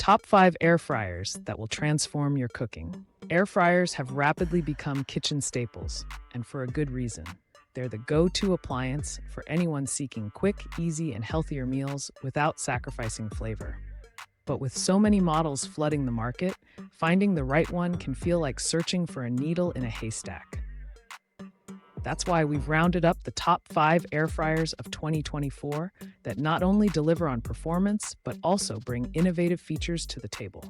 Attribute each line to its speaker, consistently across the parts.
Speaker 1: Top 5 air fryers that will transform your cooking. Air fryers have rapidly become kitchen staples, and for a good reason. They're the go-to appliance for anyone seeking quick, easy, and healthier meals without sacrificing flavor. But with so many models flooding the market, finding the right one can feel like searching for a needle in a haystack. That's why we've rounded up the top 5 air fryers of 2024 that not only deliver on performance, but also bring innovative features to the table.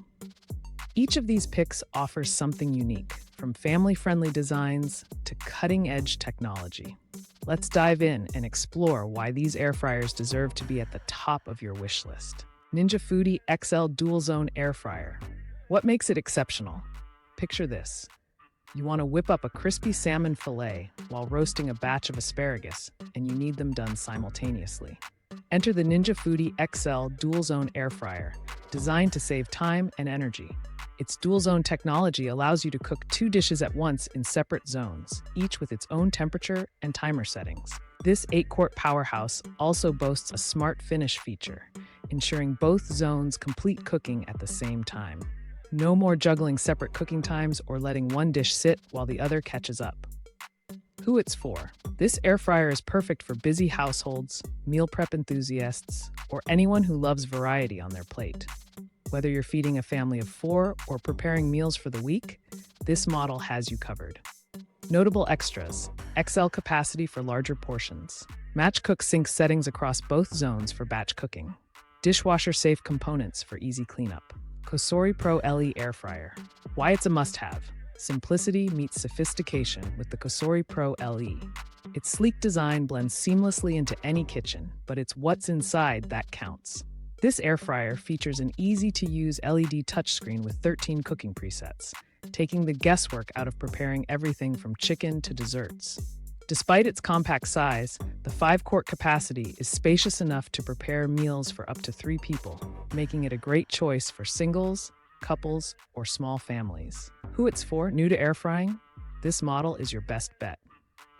Speaker 1: Each of these picks offers something unique, from family-friendly designs to cutting-edge technology. Let's dive in and explore why these air fryers deserve to be at the top of your wish list. Ninja Foodi XL DualZone Air Fryer. What makes it exceptional? Picture this. You want to whip up a crispy salmon fillet while roasting a batch of asparagus, and you need them done simultaneously. Enter the Ninja Foodi XL DualZone Air Fryer, designed to save time and energy. Its DualZone technology allows you to cook 2 dishes at once in separate zones, each with its own temperature and timer settings. This 8-quart powerhouse also boasts a smart finish feature, ensuring both zones complete cooking at the same time. No more juggling separate cooking times or letting one dish sit while the other catches up. Who it's for. This air fryer is perfect for busy households, meal prep enthusiasts, or anyone who loves variety on their plate. Whether you're feeding a family of 4 or preparing meals for the week, this model has you covered. Notable extras: XL capacity for larger portions, match cook sync settings across both zones for batch cooking, dishwasher-safe components for easy cleanup. Cosori Pro LE Air Fryer. Why it's a must-have. Simplicity meets sophistication with the Cosori Pro LE. Its sleek design blends seamlessly into any kitchen, but it's what's inside that counts. This air fryer features an easy-to-use LED touchscreen with 13 cooking presets, taking the guesswork out of preparing everything from chicken to desserts. Despite its compact size, the 5-quart capacity is spacious enough to prepare meals for up to 3 people, making it a great choice for singles, couples, or small families. Who it's for? New to air frying? This model is your best bet.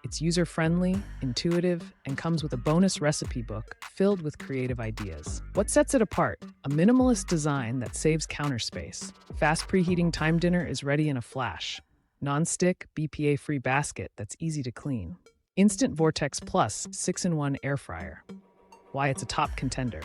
Speaker 1: It's user-friendly, intuitive, and comes with a bonus recipe book filled with creative ideas. What sets it apart? A minimalist design that saves counter space. Fast preheating time dinner is ready in a flash. Non-stick, BPA-free basket that's easy to clean. Instant Vortex Plus 6-in-1 air fryer. Why it's a top contender.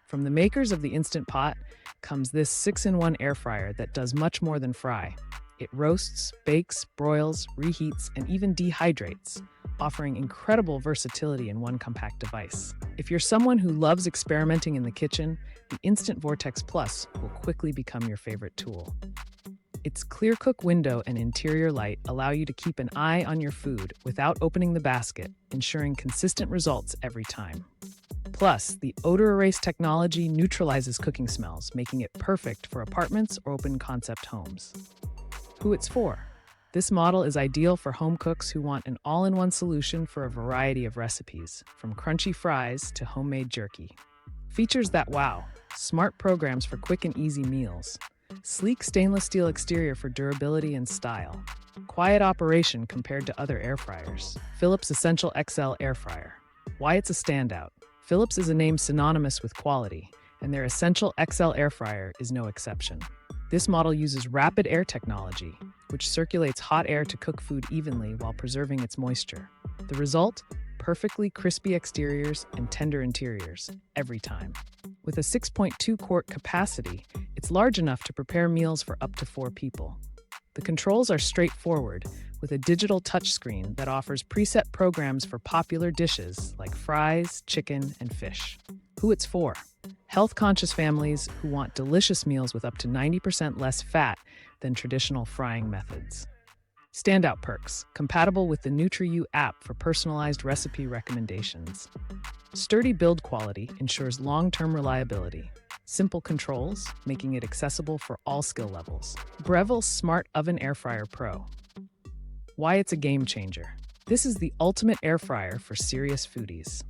Speaker 1: From the makers of the Instant Pot comes this 6-in-1 air fryer that does much more than fry. It roasts, bakes, broils, reheats, and even dehydrates, offering incredible versatility in one compact device. If you're someone who loves experimenting in the kitchen, the Instant Vortex Plus will quickly become your favorite tool. Its clear cook window and interior light allow you to keep an eye on your food without opening the basket, ensuring consistent results every time. Plus, the odor erase technology neutralizes cooking smells, making it perfect for apartments or open concept homes. Who it's for. This model is ideal for home cooks who want an all-in-one solution for a variety of recipes, from crunchy fries to homemade jerky. Features that wow: smart programs for quick and easy meals, sleek stainless steel exterior for durability and style, quiet operation compared to other air fryers. Philips Essential XL Air Fryer. Why it's a standout. Philips is a name synonymous with quality, and their Essential XL Air Fryer is no exception. This model uses rapid air technology, which circulates hot air to cook food evenly while preserving its moisture. The result? Perfectly crispy exteriors and tender interiors, every time. With a 6.2-quart capacity, it's large enough to prepare meals for up to 4 people. The controls are straightforward, with a digital touchscreen that offers preset programs for popular dishes like fries, chicken, and fish. Who it's for. Health-conscious families who want delicious meals with up to 90% less fat than traditional frying methods. Standout perks. Compatible with the NutriU app for personalized recipe recommendations. Sturdy build quality ensures long-term reliability. Simple controls, making it accessible for all skill levels. Breville Smart Oven Air Fryer Pro. Why it's a game changer. This is the ultimate air fryer for serious foodies.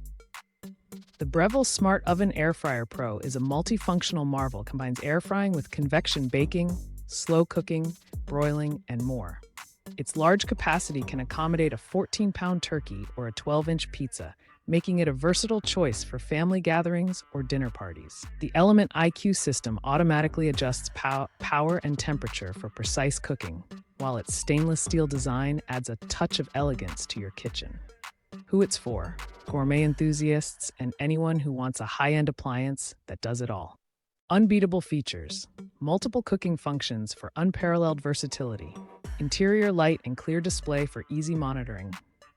Speaker 1: The Breville Smart Oven Air Fryer Pro is a multifunctional marvel, combines air frying with convection baking, slow cooking, broiling, and more. Its large capacity can accommodate a 14-pound turkey or a 12-inch pizza, making it a versatile choice for family gatherings or dinner parties. The Element IQ system automatically adjusts power and temperature for precise cooking, while its stainless steel design adds a touch of elegance to your kitchen. Who it's for: gourmet enthusiasts and anyone who wants a high-end appliance that does it all. Unbeatable features: multiple cooking functions for unparalleled versatility, interior light and clear display for easy monitoring,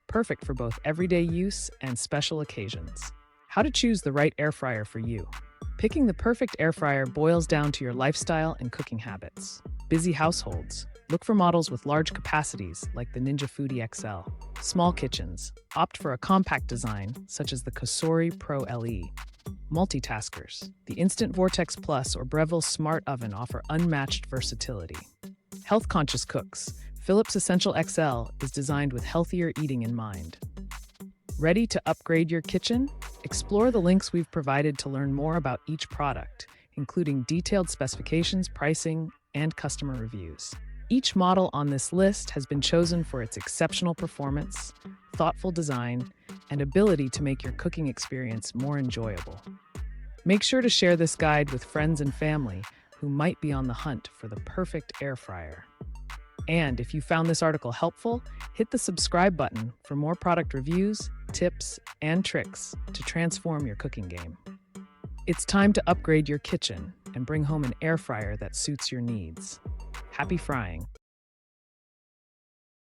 Speaker 1: perfect for both everyday use and special occasions. How to choose the right air fryer for you. Picking the perfect air fryer boils down to your lifestyle and cooking habits. Busy households: look for models with large capacities like the Ninja Foodi XL. Small kitchens: opt for a compact design such as the Cosori Pro LE. Multitaskers: the Instant Vortex Plus or Breville Smart Oven offer unmatched versatility. Health-conscious cooks: Philips Essential XL is designed with healthier eating in mind. Ready to upgrade your kitchen? Explore the links we've provided to learn more about each product, including detailed specifications, pricing, and customer reviews. Each model on this list has been chosen for its exceptional performance, thoughtful design, and ability to make your cooking experience more enjoyable. Make sure to share this guide with friends and family who might be on the hunt for the perfect air fryer. And if you found this article helpful, hit the subscribe button for more product reviews, tips, and tricks to transform your cooking game. It's time to upgrade your kitchen and bring home an air fryer that suits your needs. Happy frying!